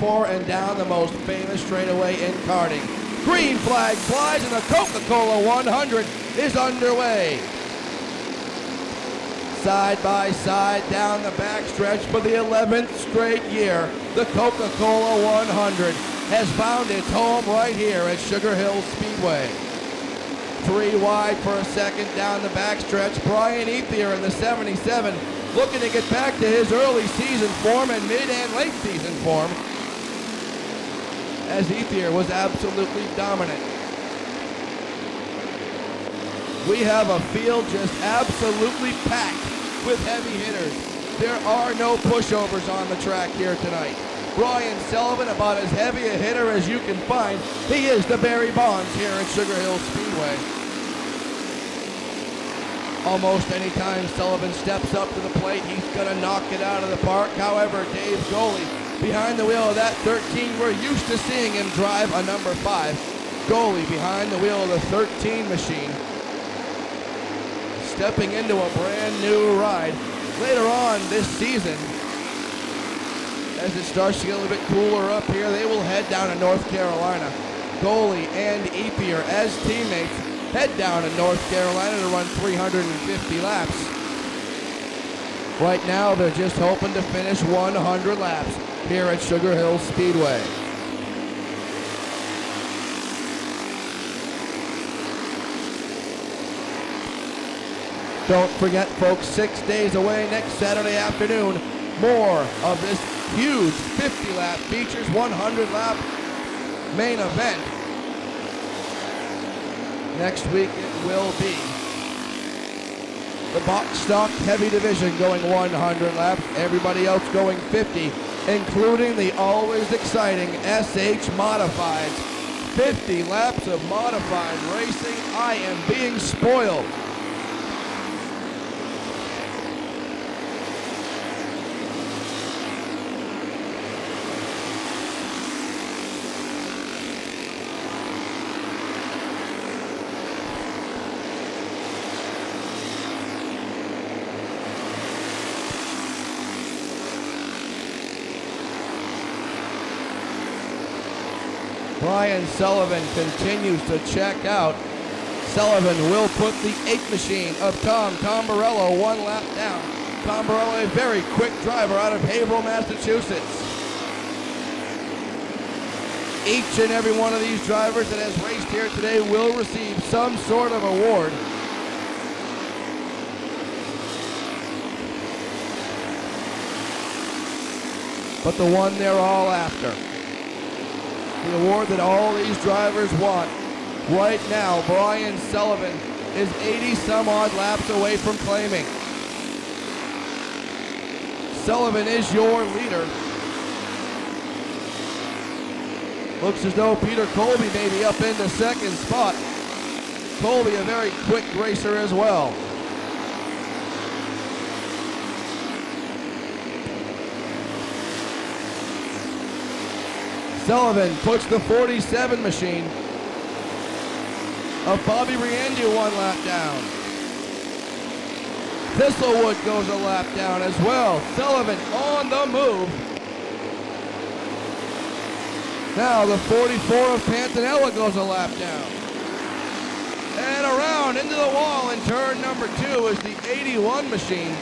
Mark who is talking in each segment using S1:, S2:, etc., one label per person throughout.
S1: for and down the most famous straightaway in karting. Green flag flies and the Coca-Cola 100 is underway. Side by side down the backstretch for the 11th straight year, the Coca-Cola 100 has found its home right here at Sugar Hill Speedway. 3 wide for a second down the backstretch. Brian Ethier in the 77 looking to get back to his early season form and mid and late season form, as Ethier was absolutely dominant. We have a field just absolutely packed with heavy hitters. There are no pushovers on the track here tonight. Brian Sullivan, about as heavy a hitter as you can find. He is the Barry Bonds here at Sugar Hill Speedway. Almost any time Sullivan steps up to the plate, he's gonna knock it out of the park. However, Dave Goley, behind the wheel of that 13, we're used to seeing him drive a number 5. Goley behind the wheel of the 13 machine, stepping into a brand new ride. Later on this season, as it starts to get a little bit cooler up here, they will head down to North Carolina. Goley and Ethier as teammates head down to North Carolina to run 350 laps. Right now, they're just hoping to finish 100 laps here at Sugar Hill Speedway. Don't forget, folks, 6 days away next Saturday afternoon, more of this huge 50-lap features 100-lap main event. Next week it will be the box stock heavy division going 100 laps, everybody else going 50, including the always exciting SH Modifieds. 50 laps of modified racing. I am being spoiled. Brian Sullivan continues to check out. Sullivan will put the 8 machine of Tom Tombarello 1 lap down. Tombarello, a very quick driver out of Haverhill, Massachusetts. Each and every one of these drivers that has raced here today will receive some sort of award. But the one they're all after, the award that all these drivers want. Right now, Brian Sullivan is 80 some odd laps away from claiming. Sullivan is your leader. Looks as though Peter Colby may be up into second spot. Colby, a very quick racer as well. Sullivan puts the 47 machine of Bobby Riendeau 1 lap down. Thistlewood goes a lap down as well. Sullivan on the move. Now the 44 of Pantanella goes a lap down. And around into the wall in turn number 2 is the 81 machine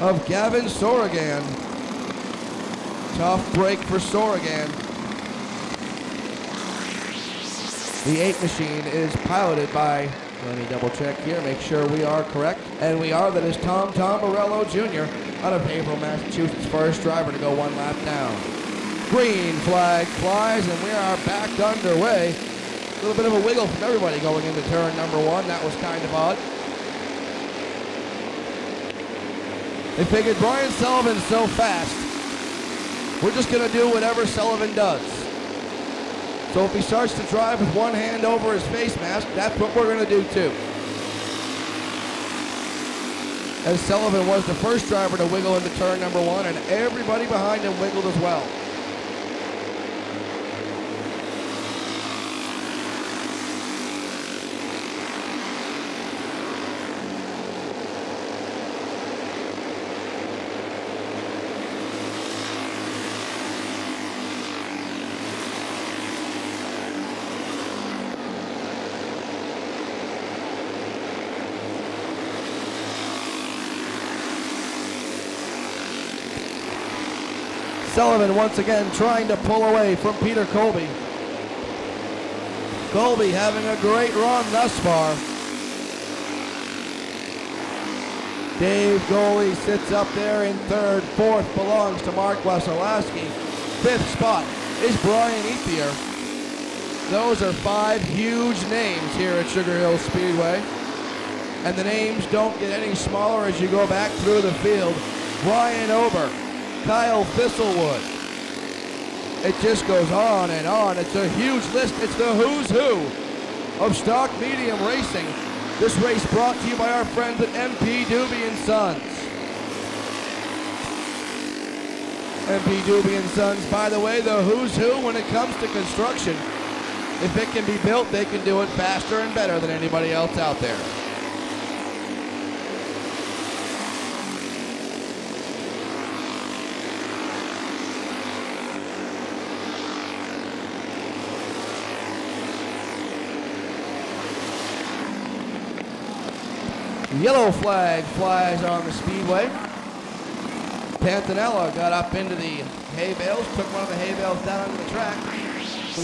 S1: of Gavin Sorogan. Tough break for Sorogan. The 8 machine is piloted by, let me double check here, make sure we are correct. And we are, that is Tom Tombarello Jr. out of Haverhill, Massachusetts, first driver to go 1 lap down. Green flag flies and we are back underway. A little bit of a wiggle from everybody going into turn number 1. That was kind of odd. They figured Brian Sullivan's so fast, we're just going to do whatever Sullivan does. So if he starts to drive with one hand over his face mask, that's what we're going to do too. As Sullivan was the first driver to wiggle into turn number 1, and everybody behind him wiggled as well. Sullivan once again trying to pull away from Peter Colby. Colby having a great run thus far. Dave Goley sits up there in third. Fourth belongs to Mark Wesolowski. Fifth spot is Brian Ethier. Those are 5 huge names here at Sugar Hill Speedway. And the names don't get any smaller as you go back through the field. Brian Ober, Kyle Thistlewood. It just goes on and on. It's a huge list. It's the who's who of stock medium racing. This race brought to you by our friends at MP Doobie & Sons. MP Doobie & Sons, by the way, the who's who when it comes to construction. If it can be built, they can do it faster and better than anybody else out there. Yellow flag flies on the speedway. Pantanella got up into the hay bales, took one of the hay bales down onto the track.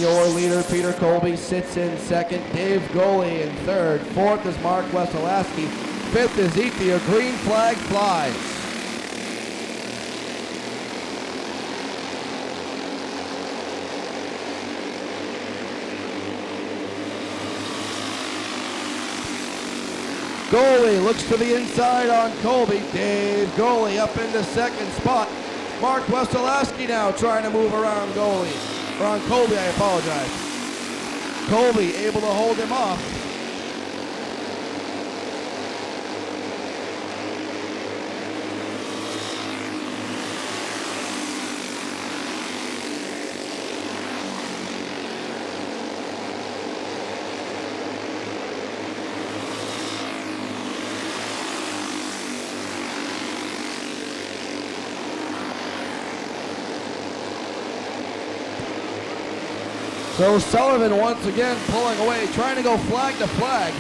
S1: Your leader, Peter Colby, sits in second. Dave Goley in third. Fourth is Mark Wesolowski. Fifth is Ethier. Green flag flies. Goley looks to the inside on Colby. Dave Goley up into second spot. Mark Wesolowski now trying to move around Goley. Or on Colby, I apologize. Colby able to hold him off. So Sullivan once again pulling away, trying to go flag to flag.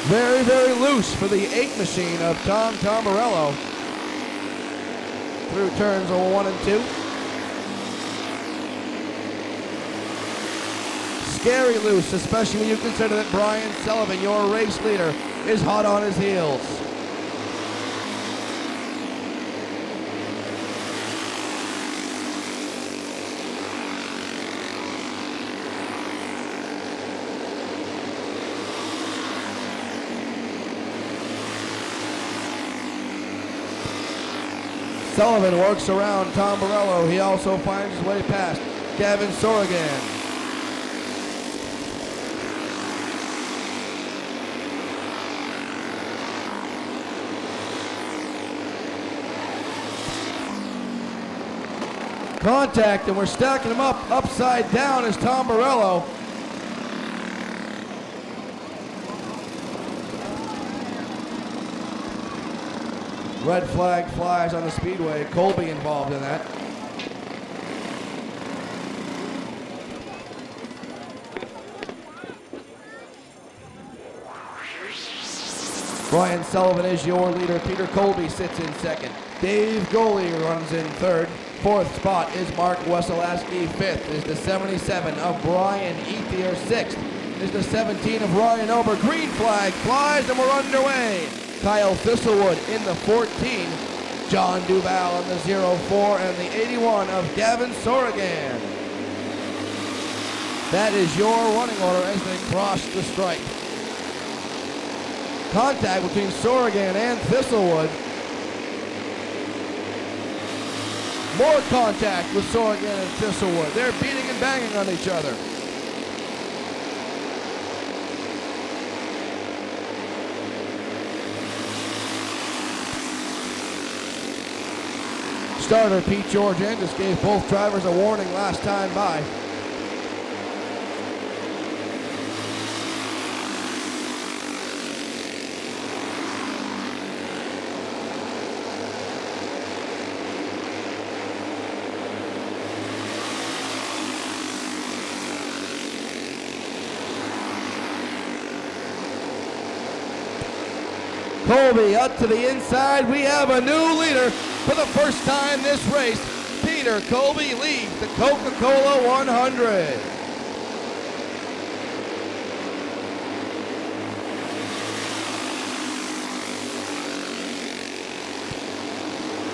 S1: Very, very loose for the 8 machine of Tom Tombarello. Through turns 1 and 2. Scary loose, especially when you consider that Brian Sullivan, your race leader, is hot on his heels. Sullivan works around Tombarello. He also finds his way past Gavin Sorigan. Contact, and we're stacking them up upside down as Tombarello. Red flag flies on the speedway. Colby involved in that. Brian Sullivan is your leader. Peter Colby sits in second. Dave Goley runs in third. Fourth spot is Mark Wesolowski. Fifth is the 77 of Brian Ethier. Sixth is the 17 of Ryan Ober. Green flag flies and we're underway. Kyle Thistlewood in the 14, John Duval in the 04, and the 81 of Gavin Sorigan. That is your running order as they cross the stripe. Contact between Sorrigan and Thistlewood. More contact with Sorrigan and Thistlewood. They're beating and banging on each other. Starter Pete Georgiantis gave both drivers a warning last time by. Colby up to the inside. We have a new leader for the first time this race. Peter Colby leads the Coca-Cola 100.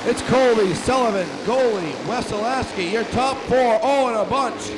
S1: It's Colby, Sullivan, Goalie, Weselaski, your top four all in a bunch.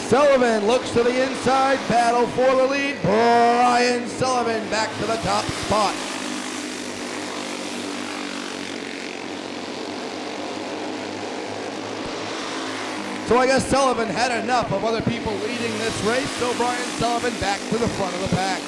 S1: Sullivan looks to the inside, battle for the lead. Brian Sullivan back to the top spot. So I guess Sullivan had enough of other people leading this race, so Brian Sullivan back to the front of the pack.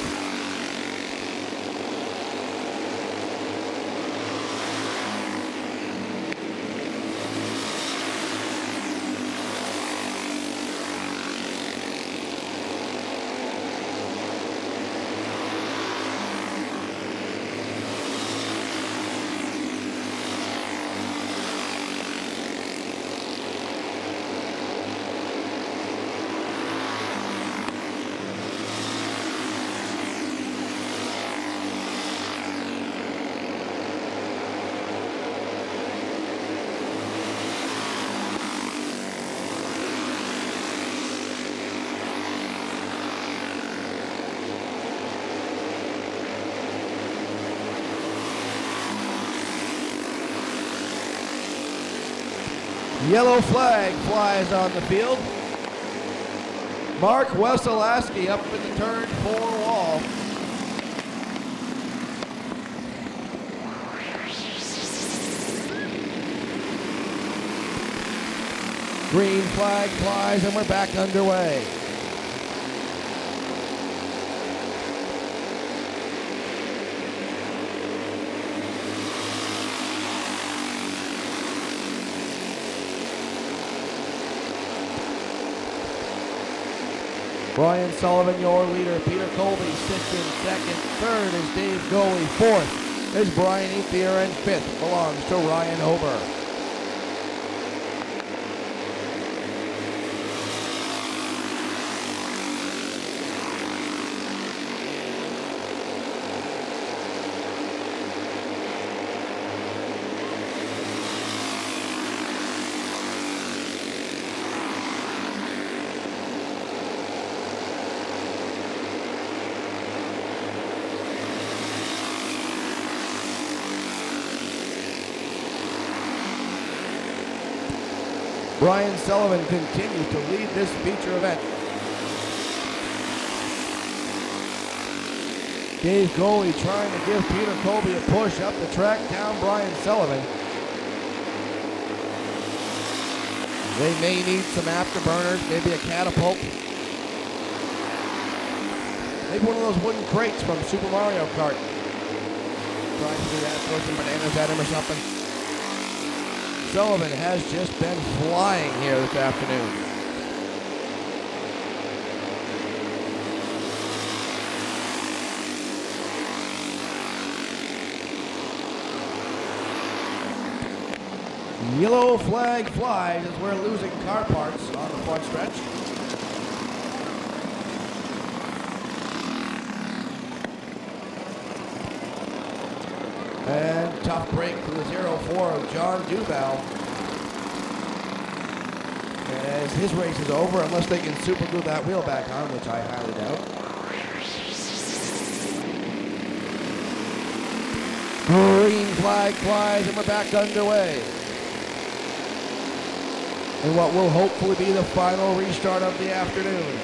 S1: Yellow flag flies on the field. Mark Weselaski up in the turn 4 wall. Green flag flies and we're back underway. Brian Sullivan, your leader. Peter Colby sits in second. Third is Dave Goey. Fourth is Brian Ethier. And fifth belongs to Ryan Ober. Brian Sullivan continues to lead this feature event. Dave Goey trying to give Peter Colby a push up the track, down Brian Sullivan. They may need some afterburners, maybe a catapult. Maybe one of those wooden crates from Super Mario Kart. Try to do that, throw some bananas at him or something. Sullivan has just been flying here this afternoon. Yellow flag flies as we're losing car parts on the front stretch. And tough soft break to the 0-4 of John Duval. As his race is over, unless they can super glue that wheel back on, which I highly doubt. Green flag flies and we're back underway. And what will hopefully be the final restart of the afternoon.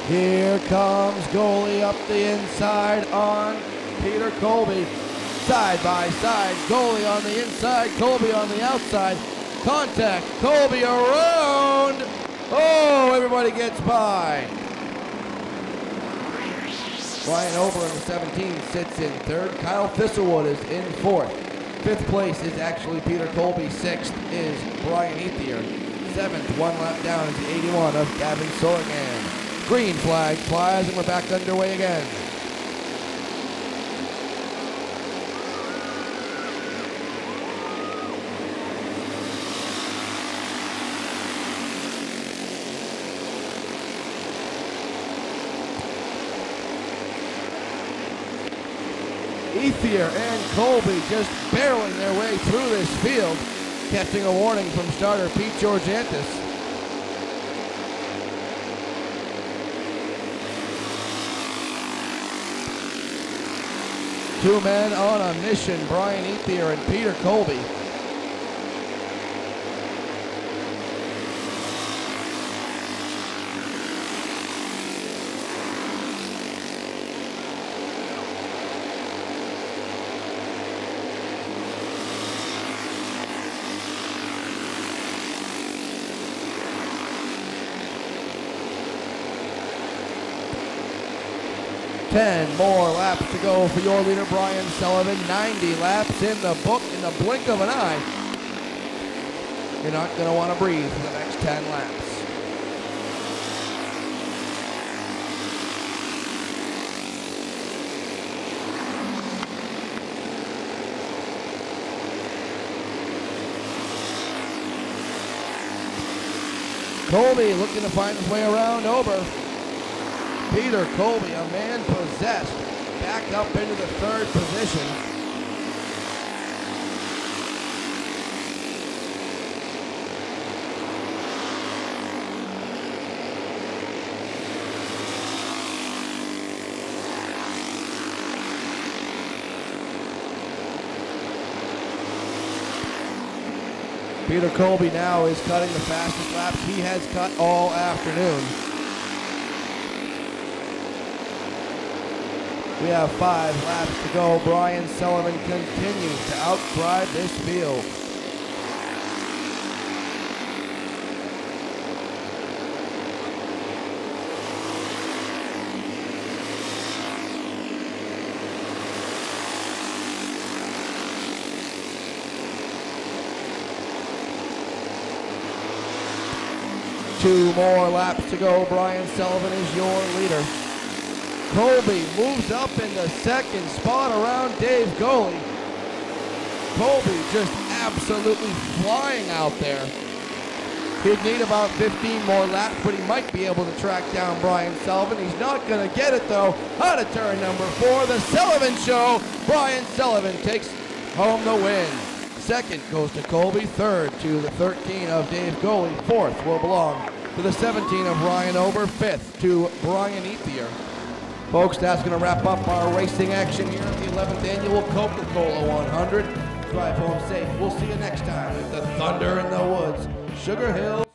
S1: Here comes goalie up the inside on Peter Colby. Side by side, goalie on the inside, Colby on the outside. Contact, Colby around. Oh, everybody gets by. Brian Ober in the 17 sits in third. Kyle Thistlewood is in fourth. Fifth place is actually Peter Colby. Sixth is Brian Ethier. Seventh, one lap down, is 81 of Gavin Sullivan. Green flag flies and we're back underway again. Ethier and Colby just barreling their way through this field, catching a warning from starter Pete Georgantis. Two men on a mission, Brian Ethier and Peter Colby. Ten more laps to go for your leader, Brian Sullivan. 90 laps in the book in the blink of an eye. You're not going to want to breathe for the next 10 laps. Colby looking to find his way around Ober. Peter Colby, a man possessed, back up into the third position. Peter Colby now is cutting the fastest laps he has cut all afternoon. We have 5 laps to go. Brian Sullivan continues to outdrive this field. Two more laps to go. Brian Sullivan is your leader. Colby moves up in the second spot around Dave Goley. Colby just absolutely flying out there. He'd need about 15 more laps, but he might be able to track down Brian Sullivan. He's not going to get it, though. Out of turn number 4, the Sullivan Show. Brian Sullivan takes home the win. Second goes to Colby. Third to the 13 of Dave Goley. Fourth will belong to the 17 of Ryan Ober. Fifth to Brian Ethier. Folks, that's going to wrap up our racing action here at the 11th annual Coca-Cola 100. Drive home safe. We'll see you next time with the Thunder in the Woods. Sugar Hill.